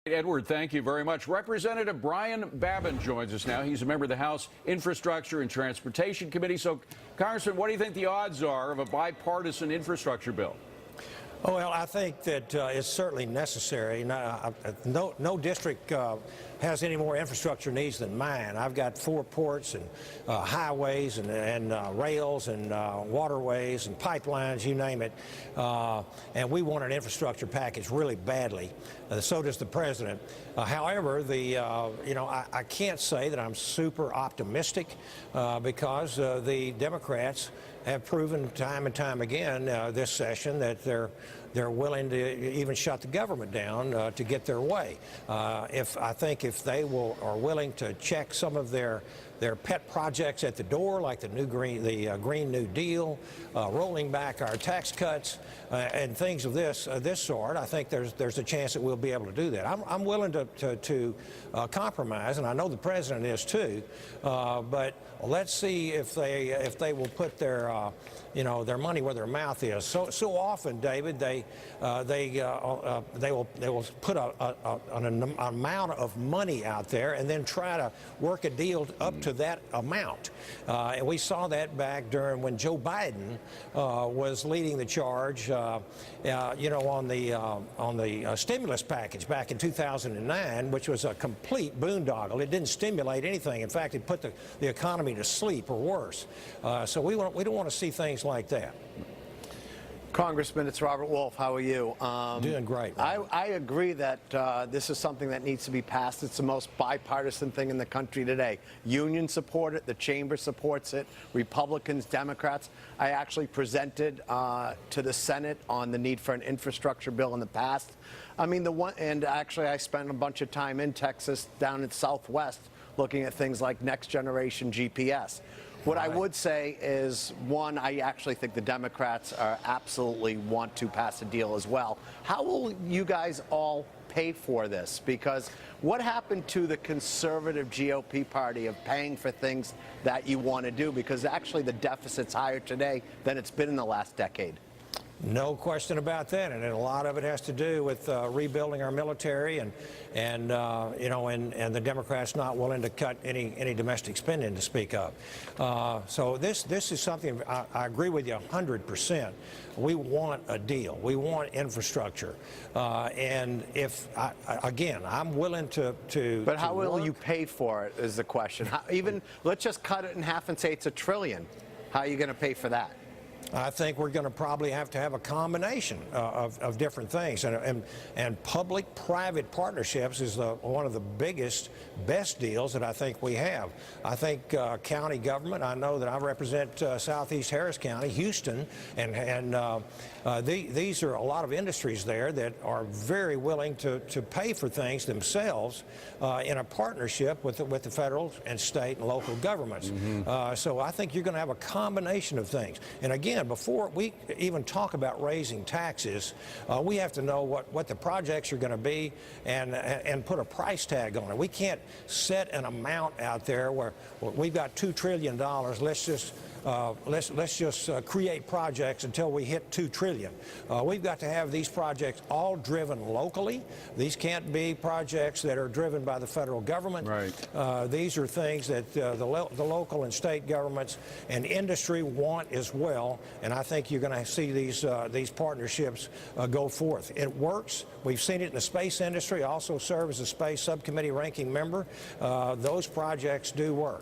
Edward, thank you very much. Representative Brian Babin joins us now. He's a member of the House Infrastructure and Transportation Committee. So, Congressman, what do you think the odds are of a bipartisan infrastructure bill? Oh, well, I think that it's certainly necessary. No district has any more infrastructure needs than mine. I've got 4 ports and highways and rails and waterways and pipelines, you name it. And we want an infrastructure package really badly. So does the president. However, I can't say that I'm super optimistic because the Democrats have proven time and time again this session that they're willing to even shut the government down to get their way. I think if they are willing to check some of their pet projects at the door, like the Green New Deal, rolling back our tax cuts, and things of this sort, I think there's a chance that we'll be able to do that. I'm willing to compromise, and I know the president is too. But let's see if they will put their money where their mouth is. So often, David, they will put an amount of money out there and then try to work a deal up to that amount. And we saw that back during when Joe Biden was leading the charge, on the stimulus package back in 2009, which was a complete boondoggle. It didn't stimulate anything. In fact, it put the economy to sleep or worse. So we don't want to see things like that. Congressman, it's Robert Wolf. How are you? Doing great. I agree that this is something that needs to be passed. It's the most bipartisan thing in the country today. Unions support it. The chamber supports it. Republicans, Democrats. I actually presented to the Senate on the need for an infrastructure bill in the past. I mean, actually I spent a bunch of time in Texas, down in Southwest, looking at things like next generation GPS. What I would say is, one, I actually think the Democrats absolutely want to pass a deal as well. How will you guys all pay for this? Because what happened to the conservative GOP party of paying for things that you want to do? Because actually the deficit's higher today than it's been in the last decade. No question about that, and a lot of it has to do with rebuilding our military and the Democrats not willing to cut any domestic spending to speak of. So this is something I agree with you 100%. We want a deal. We want infrastructure, and again, I'm willing to. But how will you pay for it? Is the question. Let's just cut it in half and say it's $1 trillion. How are you going to pay for that? I think we're going to probably have to have a combination of different things, and public-private partnerships is one of the best deals that I think we have. I think county government. I know that I represent Southeast Harris County, Houston, and these are a lot of industries there that are very willing to pay for things themselves in a partnership with the federal and state and local governments. Mm-hmm. So I think you're going to have a combination of things. And again, before we even talk about raising taxes, we have to know what the projects are going to be and put a price tag on it. We can't set an amount out there where we've got $2 trillion. Let's just create projects until we hit $2 trillion. We've got to have these projects all driven locally. These can't be projects that are driven by the federal government. Right. These are things that the local and state governments and industry want as well. And I think you're going to see these partnerships go forth. It works. We've seen it in the space industry. I also serve as a space subcommittee ranking member. Those projects do work.